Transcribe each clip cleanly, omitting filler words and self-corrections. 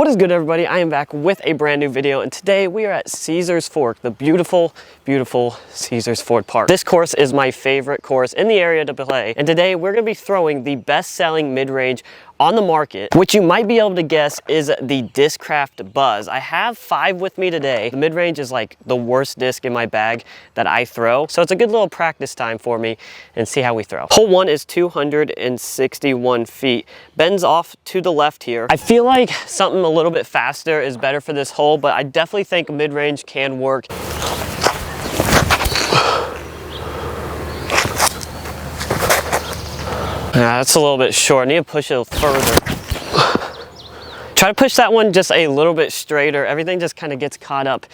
What is good, everybody? I am back with a brand new video, and today we are at Caesars Fork, the beautiful, beautiful Caesars Ford Park. This course is my favorite course in the area to play, and today we're going to be throwing the best-selling mid-range on the market, which you might be able to guess is the Discraft Buzzz. I have 5 with me today. The mid-range is like the worst disc in my bag that I throw, so it's a good little practice time for me and see how we throw. Hole 1 is 261 feet. Bends off to the left here. I feel like something a little bit faster is better for this hole, but I definitely think mid-range can work. Yeah, that's a little bit short. I need to push it further. Try to push that one just a little bit straighter. Everything just kind of gets caught up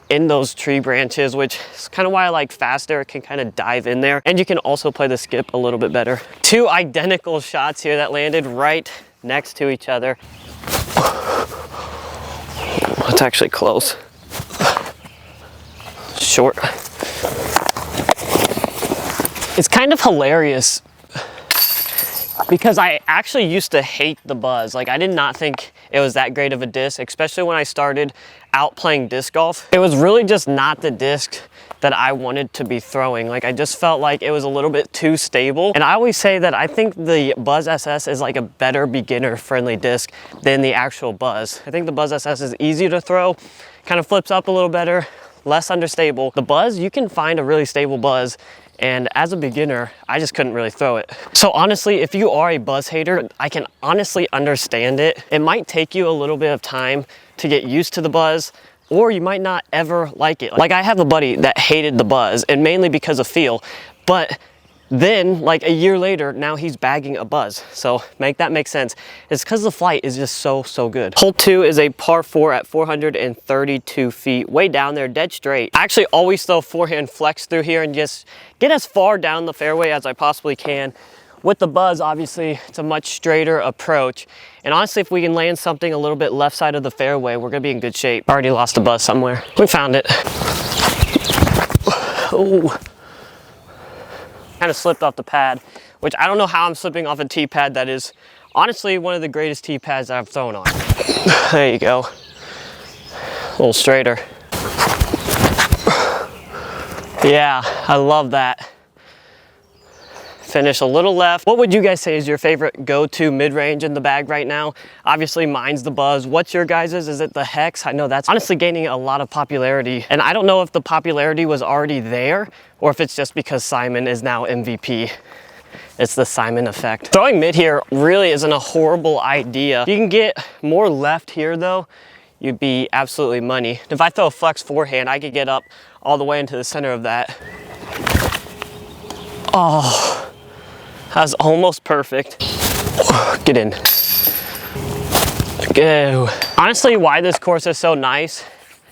in those tree branches, which is kind of why I like faster. It can kind of dive in there, and you can also play the skip a little bit better. 2 identical shots here that landed right next to each other. It's actually close. Short. It's kind of hilarious because I actually used to hate the Buzzz. Like, I did not think it was that great of a disc, especially when I started out playing disc golf. It was really just not the disc that I wanted to be throwing. Like, I just felt like it was a little bit too stable. And I always say that I think the Buzzz SS is like a better beginner-friendly disc than the actual Buzzz. I think the Buzzz SS is easier to throw, kind of flips up a little better, less understable. The Buzzz, you can find a really stable Buzzz, and as a beginner, I just couldn't really throw it. So honestly, if you are a Buzzz hater, I can honestly understand it. It might take you a little bit of time to get used to the Buzzz, or you might not ever like it. Like, I have a buddy that hated the Buzzz, and mainly because of feel, but then like a year later, now he's bagging a Buzzz. So make that make sense. It's because the flight is just so good. Hole 2 is a par 4 at 432 feet, way down there, dead straight. I actually always throw forehand flex through here and just get as far down the fairway as I possibly can. With the Buzzz, obviously, it's a much straighter approach. And honestly, if we can land something a little bit left side of the fairway, we're gonna be in good shape. Already lost the Buzzz somewhere. We found it. Oh. Kind of slipped off the pad, which I don't know how I'm slipping off a tee pad that is honestly one of the greatest tee pads that I've thrown on. There you go. A little straighter. Yeah, I love that. Finish a little left. What would you guys say is your favorite go-to mid-range in the bag right now? Obviously, mine's the Buzzz. What's your guys's? Is it the Hex? I know that's honestly gaining a lot of popularity, and I don't know if the popularity was already there or if it's just because Simon is now MVP. It's the Simon effect. Throwing mid here really isn't a horrible idea. You can get more left here though, you'd be absolutely money. If I throw a flex forehand, I could get up all the way into the center of that. Oh. That was almost perfect. Get in. Go. Honestly, why this course is so nice,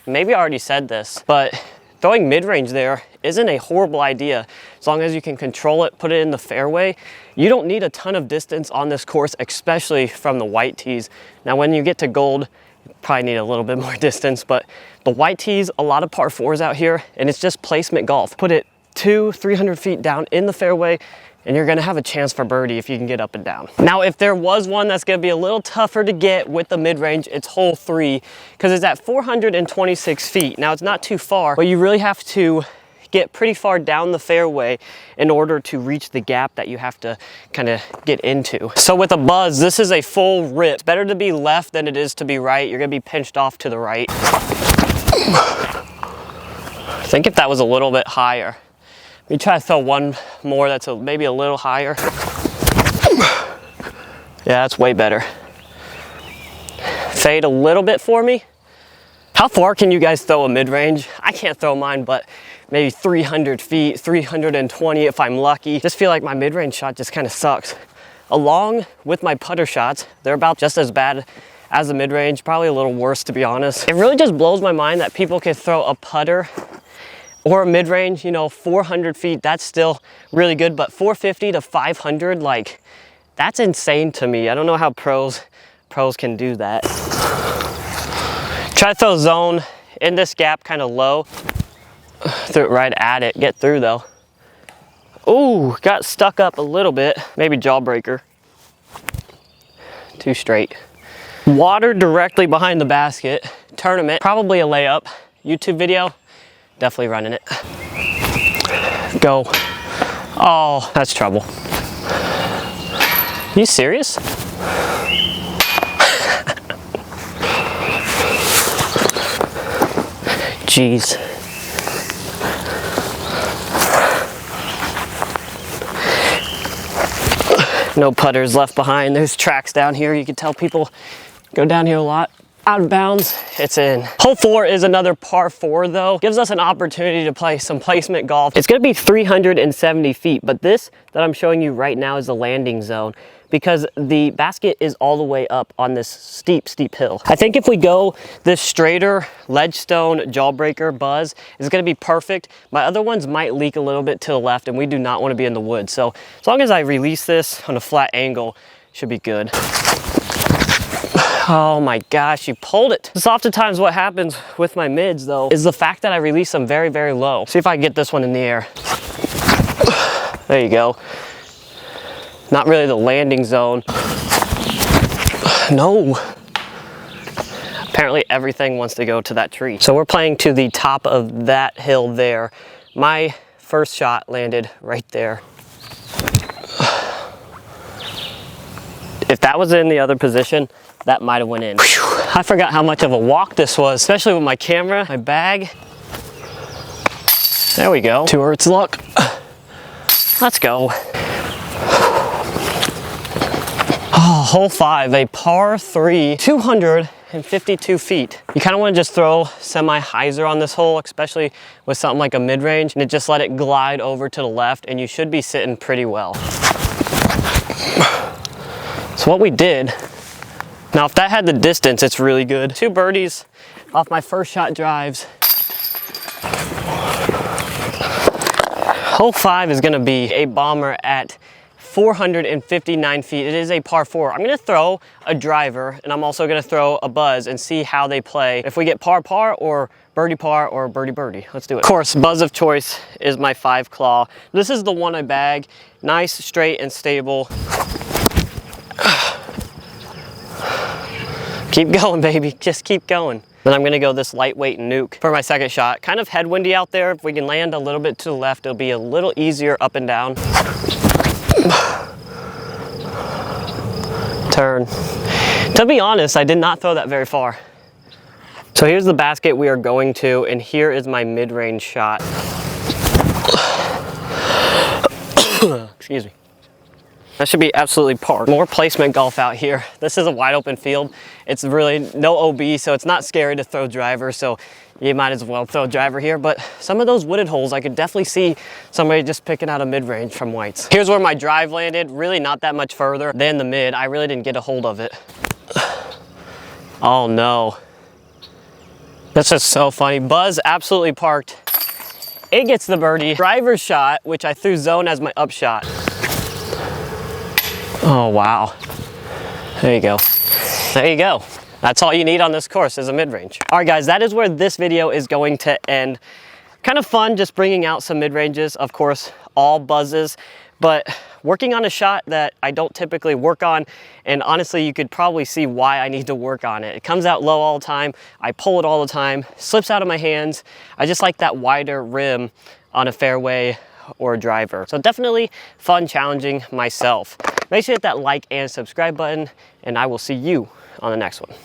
maybe I already said this, but throwing mid-range there isn't a horrible idea. As long as you can control it, put it in the fairway, you don't need a ton of distance on this course, especially from the white tees. Now, when you get to gold, you probably need a little bit more distance, but the white tees, a lot of par 4s out here, and it's just placement golf. Put it 200-300 feet down in the fairway, and you're gonna have a chance for birdie if you can get up and down. Now, if there was one that's gonna be a little tougher to get with the mid-range, it's hole 3, because it's at 426 feet. Now, it's not too far, but you really have to get pretty far down the fairway in order to reach the gap that you have to kind of get into. So with a Buzzz, this is a full rip. It's better to be left than it is to be right. You're gonna be pinched off to the right. I think if that was a little bit higher. Let me try to throw one more that's maybe a little higher. Yeah, that's way better. Fade a little bit for me. How far can you guys throw a mid-range? I can't throw mine, but maybe 300 feet, 320 if I'm lucky. Just feel like my mid-range shot just kind of sucks. Along with my putter shots, they're about just as bad as the mid-range, probably a little worse to be honest. It really just blows my mind that people can throw a putter or a mid-range, you know, 400 feet, that's still really good, but 450 to 500, like, that's insane to me. I don't know how pros can do that. Try to throw zone in this gap kind of low. Threw it right at it, get through though. Ooh, got stuck up a little bit. Maybe jawbreaker. Too straight. Water directly behind the basket. Tournament, probably a layup. YouTube video, definitely running it. Go. Oh, that's trouble. You serious? Jeez. No putters left behind. There's tracks down here. You can tell people go down here a lot. Out of bounds, it's in. Hole 4 is another par 4 though. Gives us an opportunity to play some placement golf. It's gonna be 370 feet, but this that I'm showing you right now is the landing zone because the basket is all the way up on this steep hill. I think if we go this straighter ledgestone jawbreaker Buzzz is gonna be perfect. My other ones might leak a little bit to the left and we do not wanna be in the woods. So as long as I release this on a flat angle, should be good. Oh my gosh, you pulled it. This is oftentimes what happens with my mids though, is the fact that I release them very, very low. See if I can get this one in the air. There you go. Not really the landing zone. No. Apparently everything wants to go to that tree. So we're playing to the top of that hill there. My first shot landed right there. If that was in the other position, that might have went in. Whew. I forgot how much of a walk this was, especially with my camera, my bag. There we go. To Earth's luck. Let's go. Oh, hole 5, a par 3, 252 feet. You kind of want to just throw semi-hyzer on this hole, especially with something like a mid-range, and just let it glide over to the left, and you should be sitting pretty well. So what we did, now if that had the distance, it's really good. 2 birdies off my first shot drives. Hole 5 is gonna be a bomber at 459 feet. It is a par 4. I'm gonna throw a driver and I'm also gonna throw a Buzzz and see how they play. If we get par or birdie par or birdie. Let's do it. Of course, Buzzz of choice is my 5 claw. This is the one I bag. Nice, straight, and stable. Keep going, baby. Just keep going. Then I'm gonna go this lightweight nuke for my second shot. Kind of headwindy out there. If we can land a little bit to the left, it'll be a little easier up and down. Turn. To be honest, I did not throw that very far. So here's the basket we are going to, and here is my mid-range shot. Excuse me. That should be absolutely par. More placement golf out here. This is a wide open field. It's really no OB, so it's not scary to throw driver, so you might as well throw driver here. But some of those wooded holes, I could definitely see somebody just picking out a mid-range from whites. Here's where my drive landed, really not that much further than the mid. I really didn't get a hold of it. Oh no. That's just so funny. Buzzz absolutely parked. It gets the birdie. Driver's shot, which I threw zone as my up shot. Oh, wow. There you go. There you go. That's all you need on this course is a mid-range. All right, guys, that is where this video is going to end. Kind of fun just bringing out some mid-ranges, of course, all Buzzes, but working on a shot that I don't typically work on, and honestly, you could probably see why I need to work on it. It comes out low all the time. I pull it all the time, slips out of my hands. I just like that wider rim on a fairway or a driver. So definitely fun challenging myself. Make sure to hit that like and subscribe button, and I will see you on the next one.